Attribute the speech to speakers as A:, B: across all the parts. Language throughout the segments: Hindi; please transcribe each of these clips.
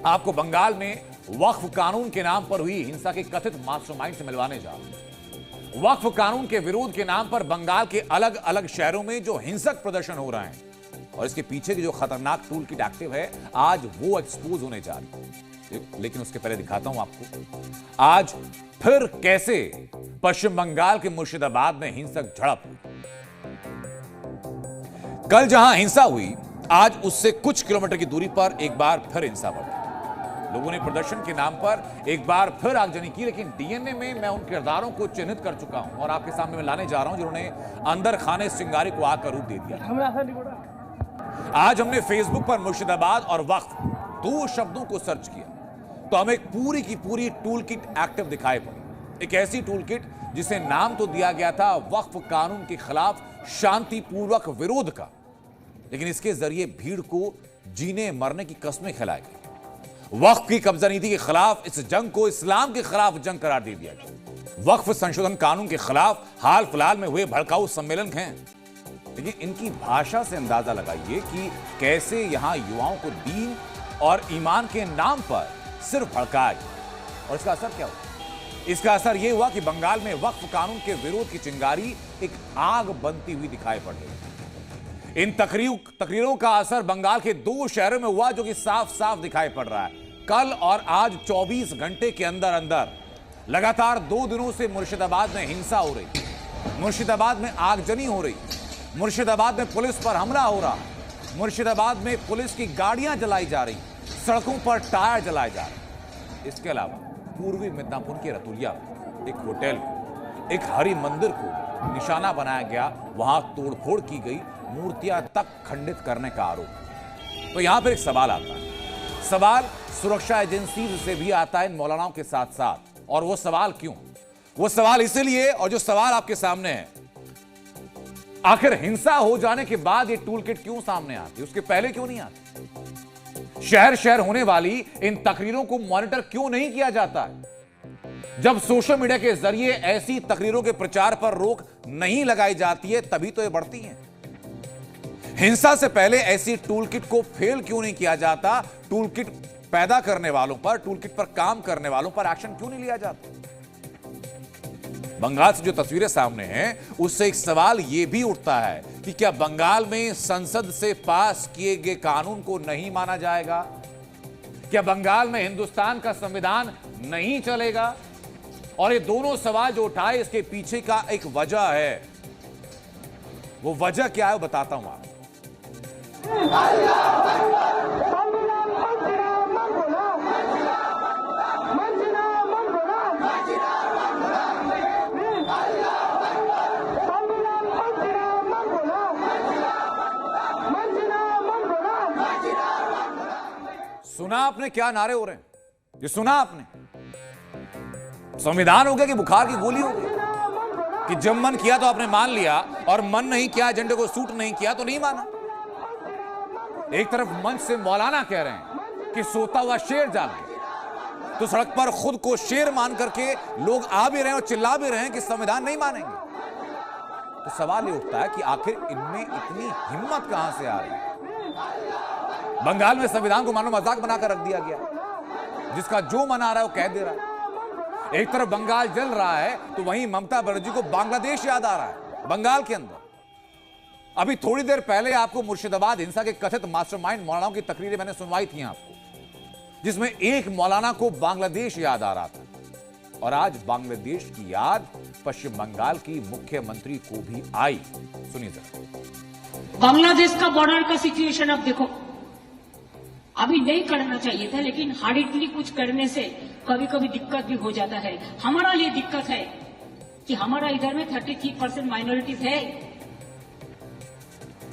A: आपको बंगाल में वक्फ कानून के नाम पर हुई हिंसा के कथित मास्टरमाइंड से मिलवाने जा रहा हूं। वक्फ कानून के विरोध के नाम पर बंगाल के अलग अलग शहरों में जो हिंसक प्रदर्शन हो रहे हैं और इसके पीछे की जो खतरनाक टूल किट एक्टिव है, आज वो एक्सपोज होने जा रही है। लेकिन उसके पहले दिखाता हूं आपको आज फिर कैसे पश्चिम बंगाल के मुर्शिदाबाद में हिंसक झड़प हुई। कल जहां हिंसा हुई, आज उससे कुछ किलोमीटर की दूरी पर एक बार फिर हिंसा बढ़ गई। लोगों ने प्रदर्शन के नाम पर एक बार फिर आगजनी की, लेकिन डीएनए में मैं उन किरदारों को चिन्हित कर चुका हूं और आपके सामने मैं लाने जा रहा हूं जिन्होंने अंदर खाने सिंगारी को आग का रूप दे दिया। आज हमने फेसबुक पर मुर्शिदाबाद और वक्फ दो शब्दों को सर्च किया तो हमें एक पूरी की पूरी टूल किट एक्टिव दिखाई पड़ी। एक ऐसी टूल किट जिसे नाम तो दिया गया था वक्फ कानून के खिलाफ शांतिपूर्वक विरोध का, लेकिन इसके जरिए भीड़ को जीने मरने की कस्में खिलाई गई। वक्फ की कब्जा नीति के खिलाफ इस जंग को इस्लाम के खिलाफ जंग करार दे दिया गया। वक्फ संशोधन कानून के खिलाफ हाल फिलहाल में हुए भड़काऊ सम्मेलन हैं, लेकिन इनकी भाषा से अंदाजा लगाइए कि कैसे यहां युवाओं को दीन और ईमान के नाम पर सिर्फ भड़काया गया। और इसका असर क्या हुआ? इसका असर यह हुआ कि बंगाल में वक्फ कानून के विरोध की चिंगारी एक आग बनती हुई दिखाई पड़ रही। इन तकरीरों का असर बंगाल के दो शहरों में हुआ जो कि साफ साफ दिखाई पड़ रहा है। कल और आज 24 घंटे के अंदर अंदर लगातार 2 दिनों से मुर्शिदाबाद में हिंसा हो रही, मुर्शिदाबाद में आगजनी हो रही, मुर्शिदाबाद में पुलिस पर हमला हो रहा, मुर्शिदाबाद में पुलिस की गाड़ियां जलाई जा रही, सड़कों पर टायर जलाए जा रहे। इसके अलावा पूर्वी मिदनापुर के रतुलिया एक होटल को, एक हरि मंदिर को निशाना बनाया गया, वहां तोड़फोड़ की गई, मूर्तियां तक खंडित करने का आरोप। तो यहां पर एक सवाल आता है, सवाल सुरक्षा एजेंसी से भी आता है इन मौलानाओं के साथ साथ। और वो सवाल क्यों? वो सवाल इसलिए, और जो सवाल आपके सामने है, आखिर हिंसा हो जाने के बाद ये टूल किट क्यों सामने आती, उसके पहले क्यों नहीं आती? शहर शहर होने वाली इन तकरीरों को मॉनिटर क्यों नहीं किया जाता है? जब सोशल मीडिया के जरिए ऐसी तकरीरों के प्रचार पर रोक नहीं लगाई जाती है, तभी तो ये बढ़ती हैं। हिंसा से पहले ऐसी टूल किट को फेल क्यों नहीं किया जाता? टूल किट पैदा करने वालों पर, टूल किट पर काम करने वालों पर एक्शन क्यों नहीं लिया जाता? बंगाल से जो तस्वीरें सामने हैं, उससे एक सवाल यह भी उठता है कि क्या बंगाल में संसद से पास किए गए कानून को नहीं माना जाएगा? क्या बंगाल में हिंदुस्तान का संविधान नहीं चलेगा? और ये दोनों सवाल जो उठाए, इसके पीछे का एक वजह है। वो वजह क्या है वो बताता हूं आपको। सुना आपने क्या नारे हो रहे हैं? ये सुना आपने? संविधान हो गया कि बुखार की गोली हो गई? कि जब मन किया तो आपने मान लिया और मन नहीं किया, एजेंडे को सूट नहीं किया तो नहीं माना। एक तरफ मंच से मौलाना कह रहे हैं कि सोता हुआ शेर जाग गया, तो सड़क पर खुद को शेर मान करके लोग आ भी रहे हैं और चिल्ला भी रहे हैं कि संविधान नहीं मानेंगे। तो सवाल ये उठता है कि आखिर इनमें इतनी हिम्मत कहां से आ रही है? बंगाल में संविधान को मानो मजाक बनाकर रख दिया गया, जिसका जो मन आ रहा है वो कह दे रहा है। एक तरफ बंगाल जल रहा है तो वहीं ममता बनर्जी को बांग्लादेश याद आ रहा है बंगाल के अंदर। अभी थोड़ी देर पहले आपको मुर्शिदाबाद हिंसा के कथित मास्टरमाइंड मौलानाओं की तकरीरें मैंने सुनवाई थी आपको, जिसमें एक मौलाना को बांग्लादेश याद आ रहा था। और आज बांग्लादेश की याद पश्चिम बंगाल की मुख्यमंत्री को भी आई। सुनिए जरा।
B: बांग्लादेश का बॉर्डर का सिचुएशन अब देखो, अभी नहीं करना चाहिए था, लेकिन हार्डली कुछ करने से कभी कभी दिक्कत भी हो जाता है। हमारा ये दिक्कत है कि हमारा इधर में 33% माइनॉरिटीज है,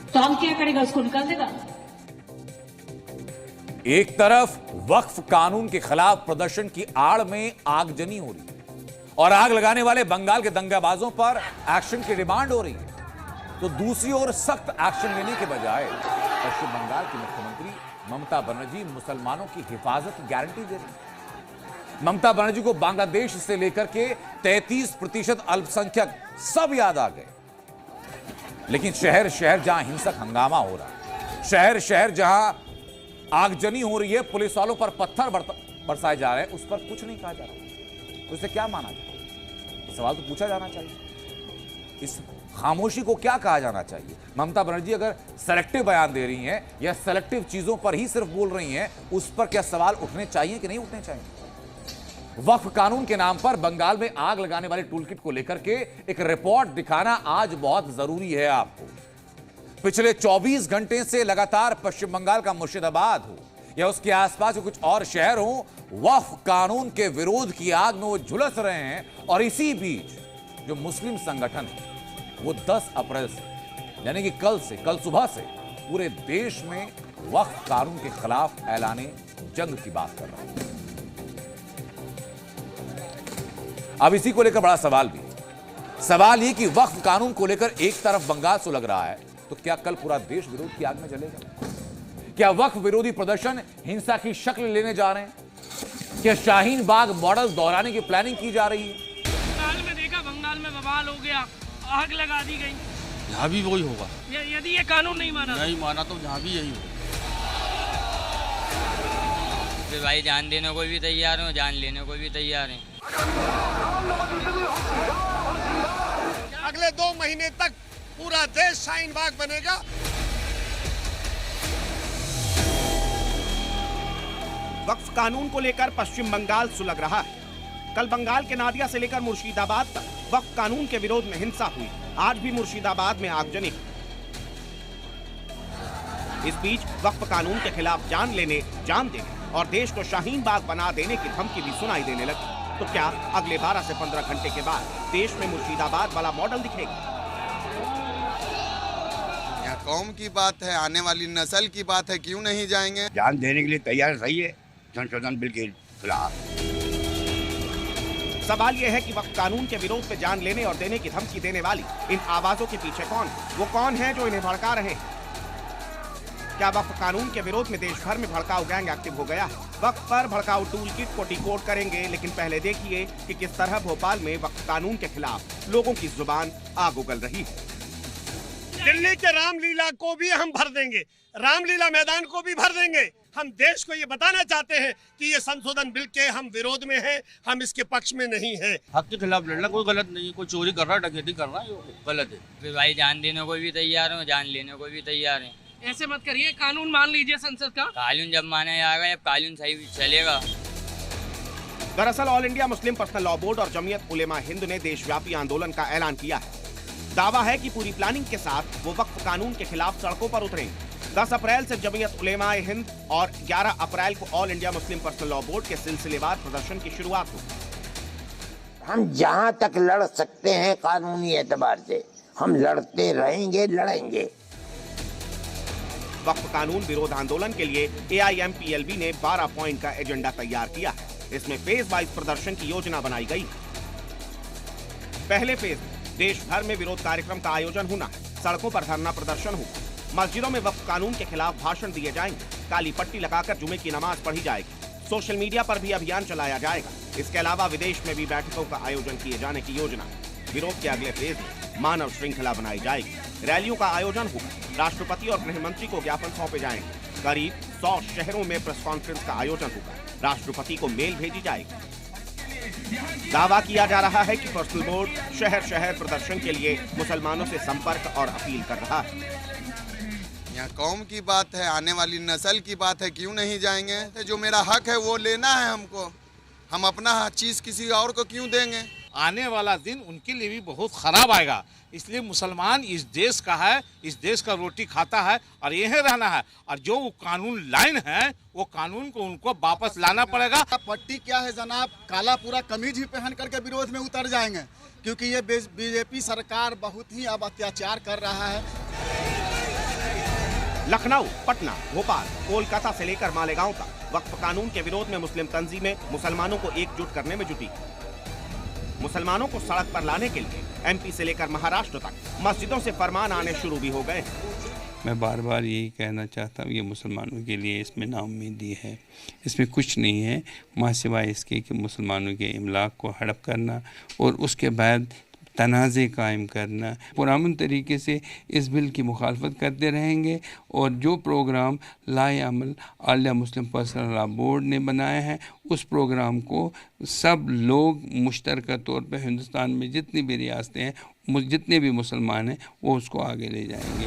B: तो हम क्या करेगा? उसको निकाल देगा।
A: एक तरफ वक्फ कानून के खिलाफ प्रदर्शन की आड़ में आगजनी हो रही है और आग लगाने वाले बंगाल के दंगाबाजों पर एक्शन की डिमांड हो रही है, तो दूसरी ओर सख्त एक्शन लेने के बजाय पश्चिम बंगाल की मुख्यमंत्री ममता बनर्जी मुसलमानों की हिफाजत की गारंटी दे रही। ममता बनर्जी को बांग्लादेश से लेकर के 33% अल्पसंख्यक सब याद आ गए। लेकिन शहर शहर जहां हिंसक हंगामा हो रहा है, शहर शहर जहां आगजनी हो रही है, पुलिस वालों पर पत्थर बरसाए जा रहे हैं, उस पर कुछ नहीं कहा जा रहा, तो इसे क्या माना जाए? सवाल तो पूछा जाना चाहिए। इस खामोशी को क्या कहा जाना चाहिए? ममता बनर्जी अगर सेलेक्टिव बयान दे रही हैं या सेलेक्टिव चीजों पर ही सिर्फ बोल रही हैं, उस पर क्या सवाल उठने चाहिए कि नहीं उठने चाहिए? वक्फ कानून के नाम पर बंगाल में आग लगाने वाले टूलकिट को लेकर के एक रिपोर्ट दिखाना आज बहुत जरूरी है आपको। पिछले 24 घंटे से लगातार पश्चिम बंगाल का मुर्शिदाबाद हो या उसके आसपास के कुछ और शहर हो, वक्फ कानून के विरोध की आग में वो झुलस रहे हैं। और इसी बीच जो मुस्लिम संगठन है वो 10 अप्रैल से यानी कि कल सुबह से पूरे देश में वक्फ कानून के खिलाफ ऐलाने जंग की बात कर रहा है। अब इसी को लेकर बड़ा सवाल भी, सवाल ये कि वक्फ कानून को लेकर एक तरफ बंगाल सुलग रहा है, तो क्या कल पूरा देश विरोध की आग में जलेगा? क्या वक्फ विरोधी प्रदर्शन हिंसा की शक्ल लेने जा रहे हैं? क्या शाहीन बाग मॉडल दोहराने की प्लानिंग की जा रही है?
C: बंगाल में देखा, बंगाल में बवाल हो गया, आग लगा दी गई।
D: यहाँ भी वही होगा
C: यदि ये कानून नहीं माना
D: तो यहाँ भी यही होगा।
E: फिर भाई जान देने को भी तैयार हो, जान लेने को भी तैयार हैं।
F: अगले 2 महीने तक पूरा देश शाहीन बाग बनेगा।
G: वक्फ कानून को लेकर पश्चिम बंगाल सुलग रहा है। कल बंगाल के नादिया से लेकर मुर्शिदाबाद तक वक्फ कानून के विरोध में हिंसा हुई। आज भी मुर्शिदाबाद में आगजनी। इस बीच वक्फ कानून के खिलाफ जान लेने, जान देने और देश को शाहीन बाग बना देने की धमकी भी सुनाई देने लगी। तो क्या अगले 12 से 15 घंटे के बाद देश में मुर्शिदाबाद वाला मॉडल दिखेगा?
H: यहाँ कौम की बात है, आने वाली नस्ल की बात है, क्यों नहीं जाएंगे?
I: जान देने के लिए तैयार सही है संशोधन बिल के खिलाफ।
G: सवाल यह है कि वक्फ कानून के विरोध में जान लेने और देने की धमकी देने वाली इन आवाजों के पीछे कौन है? वो कौन है जो इन्हें भड़का रहे हैं? क्या वक्फ कानून के विरोध में देश भर में भड़काऊ गैंग एक्टिव हो गया? वक्फ पर भड़काऊ टूल किट को डिकोड करेंगे, लेकिन पहले देखिए कि किस तरह भोपाल में वक्फ कानून के खिलाफ लोगों की जुबान आग उगल रही है।
F: दिल्ली के रामलीला को भी हम भर देंगे, रामलीला मैदान को भी भर देंगे। हम देश को ये बताना चाहते हैं कि ये संशोधन बिल के हम विरोध में हैं, हम इसके पक्ष में नहीं हैं।
D: हक के खिलाफ लड़ना कोई गलत नहीं है, कोई चोरी कर रहा है, डकैती कर रहा है, गलत है।
E: फिर भाई जान देने को भी तैयार हो, जान लेने को भी तैयार हैं।
C: ऐसे मत करिए, कानून मान लीजिए संसद का।
E: कानून जब माना जाएगा, जब कानून सही चलेगा।
G: दरअसल all India Muslim personal law board और जमीयत उलेमा हिंद ने देशव्यापी आंदोलन का ऐलान किया है। दावा है कि पूरी प्लानिंग के साथ वो वक्फ कानून के खिलाफ सड़कों पर उतरेंगे। 10 अप्रैल से जमीयत उलेमा हिंद और 11 अप्रैल को all India Muslim personal law board के सिलसिलेवार प्रदर्शन की शुरुआत होगी।
J: हम जहां तक लड़ सकते हैं कानूनी एतबार से हम लड़ते रहेंगे, लड़ेंगे।
G: वक्फ कानून विरोध आंदोलन के लिए AIMPLB ने 12 पॉइंट का एजेंडा तैयार किया है। इसमें फेज वाइज प्रदर्शन की योजना बनाई गई। पहले फेज में देश भर में विरोध कार्यक्रम का आयोजन होना है। सड़कों पर धरना प्रदर्शन होगा। मस्जिदों में वक्फ कानून के खिलाफ भाषण दिए जाएंगे। काली पट्टी लगाकर जुमे की नमाज पढ़ी जाएगी। सोशल मीडिया पर भी अभियान चलाया जाएगा। इसके अलावा विदेश में भी बैठकों का आयोजन किए जाने की योजना है। विरोध के अगले फेज में मानव श्रृंखला बनाई जाएगी। रैलियों का आयोजन होगा। राष्ट्रपति और गृह मंत्री को ज्ञापन सौंपे जाएंगे। करीब 100 शहरों में प्रेस कॉन्फ्रेंस का आयोजन होगा। राष्ट्रपति को मेल भेजी जाएगी। दावा किया जा रहा है कि पर्सनल बोर्ड शहर शहर प्रदर्शन के लिए मुसलमानों से संपर्क और अपील कर रहा है।
H: यहाँ कौम की बात है, आने वाली नस्ल की बात है, क्यों नहीं जाएंगे? जो मेरा हक है वो लेना है हमको। हम अपना चीज किसी और को क्यों देंगे?
D: आने वाला दिन उनके लिए भी बहुत खराब आएगा। इसलिए मुसलमान इस देश का है, इस देश का रोटी खाता है और यहीं रहना है। और जो कानून लाइन है वो कानून को उनको वापस लाना पड़ेगा।
K: पट्टी क्या है जनाब, काला पूरा कमीज ही पहन करके विरोध में उतर जाएंगे, क्योंकि ये बीजेपी सरकार बहुत ही अब अत्याचार कर रहा है।
G: लखनऊ, पटना, भोपाल, कोलकाता से लेकर मालेगांव तक वक्फ कानून के विरोध में मुस्लिम तंजीमें मुसलमानों को एकजुट करने में जुटी। मुसलमानों को सड़क पर लाने के लिए MP से लेकर महाराष्ट्र तक मस्जिदों से फरमान आने शुरू भी हो गए।
L: मैं बार बार यही कहना चाहता हूँ, ये मुसलमानों के लिए इसमें नाउम्मीदी है। इसमें कुछ नहीं है माँ सिवाय इसके कि मुसलमानों के इमलाक को हड़प करना और उसके बाद तनाज़े कायम करना। पुरअमन तरीके से इस बिल की मुखालफत करते रहेंगे और जो प्रोग्राम लाए अमल आलिया मुस्लिम पर्सनल लॉ बोर्ड ने बनाया है उस प्रोग्राम को सब लोग मुश्तरका तौर पर हिंदुस्तान में जितनी भी रियासतें हैं, जितने भी मुसलमान हैं, वो उसको आगे ले जाएंगे।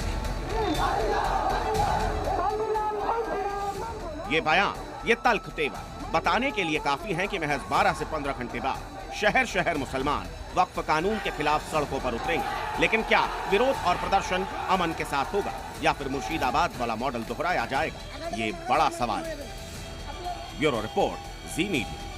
G: ये बयान, ये तल्ख तेवर बताने के लिए काफी है कि महज 12 से 15 घंटे बाद शहर शहर मुसलमान वक्फ कानून के खिलाफ सड़कों पर उतरेंगे। लेकिन क्या विरोध और प्रदर्शन अमन के साथ होगा या फिर मुर्शिदाबाद वाला मॉडल दोहराया जाएगा? ये बड़ा सवाल है। ब्यूरो रिपोर्ट, जी मीडिया।